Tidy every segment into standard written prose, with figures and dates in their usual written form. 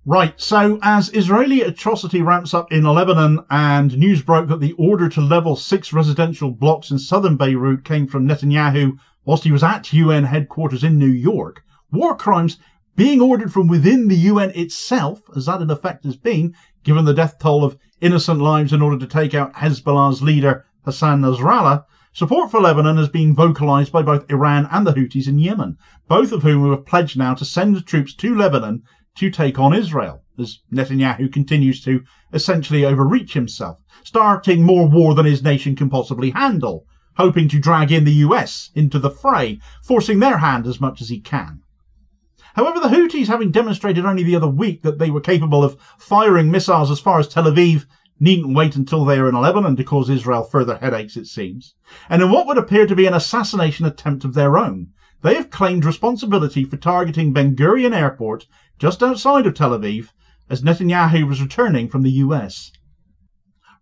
Right, so as Israeli atrocity ramps up in Lebanon and news broke that the order to level 6 residential blocks in southern Beirut came from Netanyahu whilst he was at UN headquarters in New York, war crimes being ordered from within the UN itself, as that in effect has been, given the death toll of innocent lives in order to take out Hezbollah's leader Hassan Nasrallah, support for Lebanon has been vocalised by both Iran and the Houthis in Yemen, both of whom have pledged now to send troops to Lebanon to take on Israel, as Netanyahu continues to essentially overreach himself, starting more war than his nation can possibly handle, hoping to drag in the US into the fray, forcing their hand as much as he can. However, the Houthis, having demonstrated only the other week that they were capable of firing missiles as far as Tel Aviv, needn't wait until they are in Lebanon to cause Israel further headaches, it seems. And in what would appear to be an assassination attempt of their own, they have claimed responsibility for targeting Ben Gurion Airport just outside of Tel Aviv as Netanyahu was returning from the US.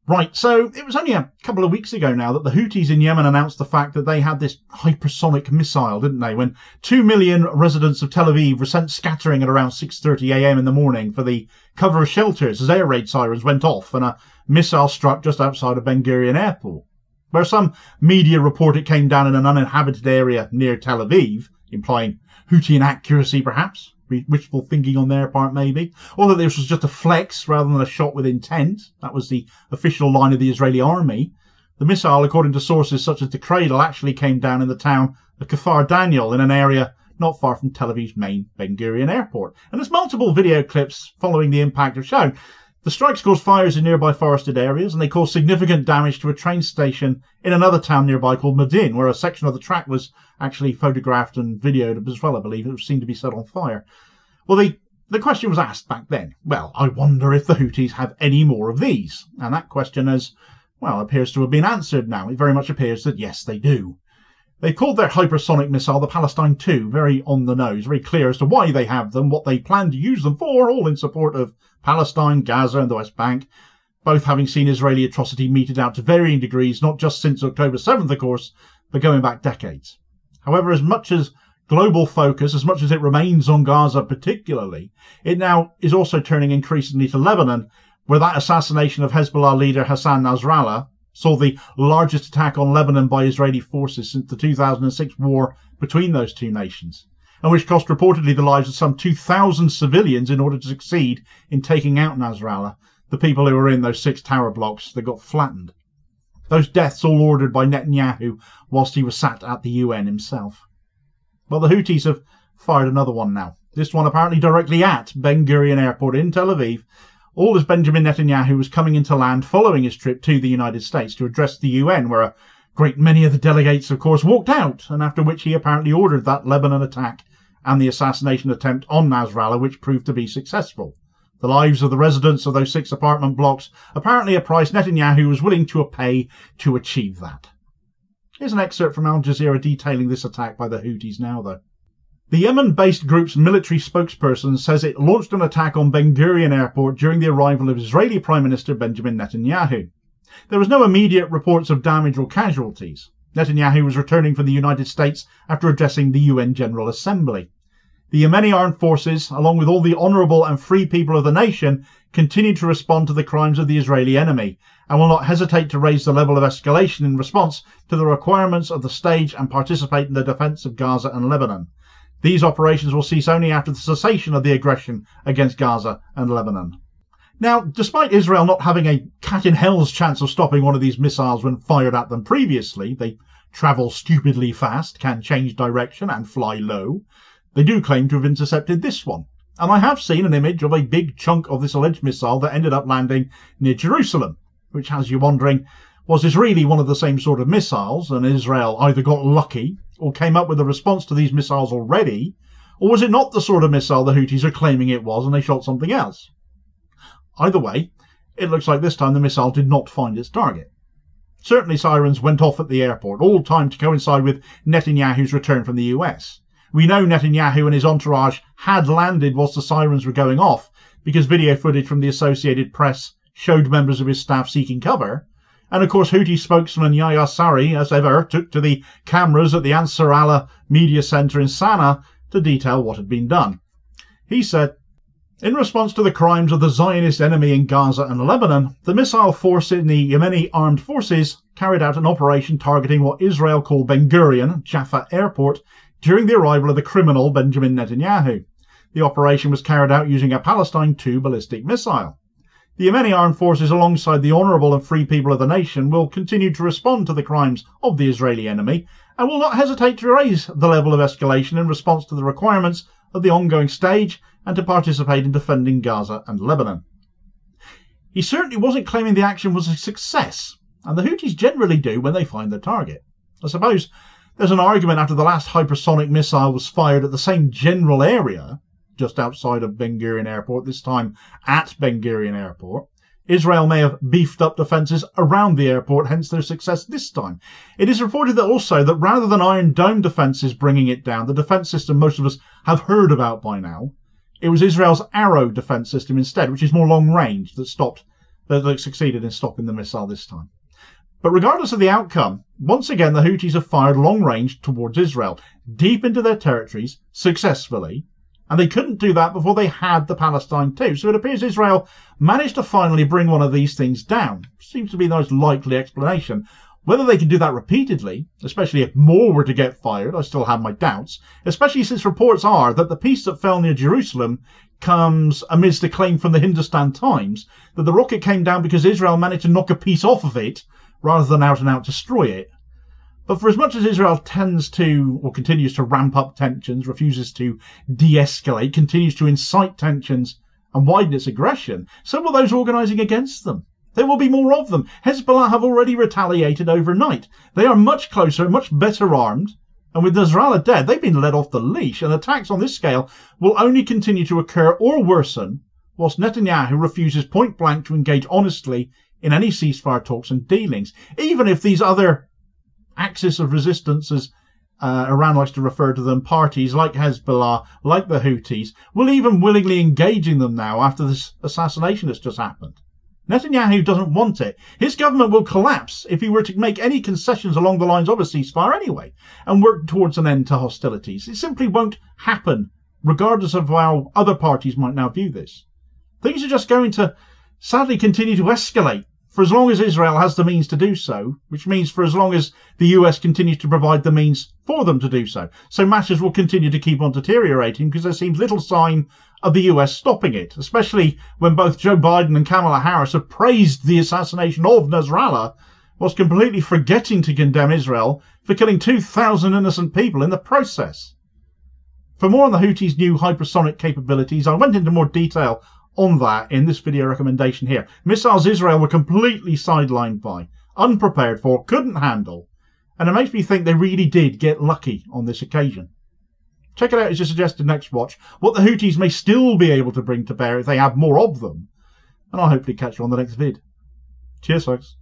Right, so it was only a couple of weeks ago now that the Houthis in Yemen announced the fact that they had this hypersonic missile, didn't they, when 2 million residents of Tel Aviv were sent scattering at around 6:30 a.m. in the morning for the cover of shelters as air raid sirens went off and a missile struck just outside of Ben Gurion Airport, where some media report it came down in an uninhabited area near Tel Aviv, implying Houthi inaccuracy perhaps, wishful thinking on their part maybe, or that this was just a flex rather than a shot with intent. That was the official line of the Israeli army. The missile, according to sources such as the Cradle, actually came down in the town of Kfar Daniel in an area not far from Tel Aviv's main Ben Gurion airport. And as multiple video clips following the impact have shown, the strikes caused fires in nearby forested areas, and they caused significant damage to a train station in another town nearby called Madin, where a section of the track was actually photographed and videoed as well, I believe. It seemed to be set on fire. Well, the question was asked back then, well, I wonder if the Houthis have any more of these? And that question appears to have been answered now. It very much appears that yes, they do. They called their hypersonic missile the Palestine II, very on the nose, very clear as to why they have them, what they plan to use them for, all in support of Palestine, Gaza and the West Bank, both having seen Israeli atrocity meted out to varying degrees, not just since October 7th, of course, but going back decades. However, as much as global focus, as much as it remains on Gaza particularly, it now is also turning increasingly to Lebanon, where that assassination of Hezbollah leader Hassan Nasrallah saw the largest attack on Lebanon by Israeli forces since the 2006 war between those two nations, and which cost reportedly the lives of some 2,000 civilians in order to succeed in taking out Nasrallah, the people who were in those 6 tower blocks that got flattened. Those deaths all ordered by Netanyahu whilst he was sat at the UN himself. Well, the Houthis have fired another one now, this one apparently directly at Ben Gurion Airport in Tel Aviv, all as Benjamin Netanyahu was coming into land following his trip to the United States to address the UN, where a great many of the delegates, of course, walked out, and after which he apparently ordered that Lebanon attack and the assassination attempt on Nasrallah, which proved to be successful. The lives of the residents of those 6 apartment blocks, apparently a price Netanyahu was willing to pay to achieve that. Here's an excerpt from Al Jazeera detailing this attack by the Houthis now, though. The Yemen-based group's military spokesperson says it launched an attack on Ben Gurion Airport during the arrival of Israeli Prime Minister Benjamin Netanyahu. There was no immediate reports of damage or casualties. Netanyahu was returning from the United States after addressing the UN General Assembly. The Yemeni armed forces, along with all the honourable and free people of the nation, continue to respond to the crimes of the Israeli enemy, and will not hesitate to raise the level of escalation in response to the requirements of the stage and participate in the defence of Gaza and Lebanon. These operations will cease only after the cessation of the aggression against Gaza and Lebanon. Now, despite Israel not having a cat-in-hell's chance of stopping one of these missiles when fired at them previously, they travel stupidly fast, can change direction and fly low, they do claim to have intercepted this one. And I have seen an image of a big chunk of this alleged missile that ended up landing near Jerusalem, which has you wondering, was this really one of the same sort of missiles, and Israel either got lucky or came up with a response to these missiles already, or was it not the sort of missile the Houthis are claiming it was and they shot something else? Either way, it looks like this time the missile did not find its target. Certainly sirens went off at the airport, all timed to coincide with Netanyahu's return from the US. We know Netanyahu and his entourage had landed whilst the sirens were going off, because video footage from the Associated Press showed members of his staff seeking cover. And of course, Houthi spokesman Yahya Sarri, as ever, took to the cameras at the Ansar Allah Media Centre in Sana'a to detail what had been done. He said, In response to the crimes of the Zionist enemy in Gaza and Lebanon, the missile force in the Yemeni armed forces carried out an operation targeting what Israel called Ben Gurion, Jaffa Airport, during the arrival of the criminal Benjamin Netanyahu. The operation was carried out using a Palestine II ballistic missile. The Yemeni armed forces, alongside the honourable and free people of the nation, will continue to respond to the crimes of the Israeli enemy and will not hesitate to raise the level of escalation in response to the requirements of the ongoing stage and to participate in defending Gaza and Lebanon. He certainly wasn't claiming the action was a success, and the Houthis generally do when they find their target. I suppose there's an argument after the last hypersonic missile was fired at the same general area, just outside of Ben Gurion Airport, this time at Ben Gurion Airport. Israel may have beefed up defences around the airport, hence their success this time. It is reported that also that rather than Iron Dome defences bringing it down, the defence system most of us have heard about by now, it was Israel's Arrow defence system instead, which is more long range, that succeeded in stopping the missile this time. But regardless of the outcome, once again the Houthis have fired long range towards Israel, deep into their territories, successfully, and they couldn't do that before they had the Palestine II. So it appears Israel managed to finally bring one of these things down. Seems to be the most likely explanation. Whether they can do that repeatedly, especially if more were to get fired, I still have my doubts, especially since reports are that the piece that fell near Jerusalem comes amidst a claim from the Hindustan Times that the rocket came down because Israel managed to knock a piece off of it rather than out and out destroy it. But for as much as Israel tends to, or continues to ramp up tensions, refuses to de-escalate, continues to incite tensions and widen its aggression, so will those organising against them. There will be more of them. Hezbollah have already retaliated overnight. They are much closer, much better armed, and with Nasrallah dead, they've been let off the leash, and attacks on this scale will only continue to occur or worsen, whilst Netanyahu refuses point blank to engage honestly in any ceasefire talks and dealings, even if these other axis of resistance, as Iran likes to refer to them, parties like Hezbollah, like the Houthis, will even willingly engage in them now after this assassination has just happened. Netanyahu doesn't want it. His government will collapse if he were to make any concessions along the lines of a ceasefire anyway, and work towards an end to hostilities. It simply won't happen, regardless of how other parties might now view this. Things are just going to sadly continue to escalate for as long as Israel has the means to do so, which means for as long as the US continues to provide the means for them to do so. So matters will continue to keep on deteriorating because there seems little sign of the US stopping it, especially when both Joe Biden and Kamala Harris have praised the assassination of Nasrallah, whilst completely forgetting to condemn Israel for killing 2,000 innocent people in the process. For more on the Houthis' new hypersonic capabilities, I went into more detail on that in this video recommendation here. Missiles Israel were completely sidelined by, unprepared for, couldn't handle, and it makes me think they really did get lucky on this occasion. Check it out as your suggested next watch, what the Houthis may still be able to bring to bear if they have more of them, and I'll hopefully catch you on the next vid. Cheers folks.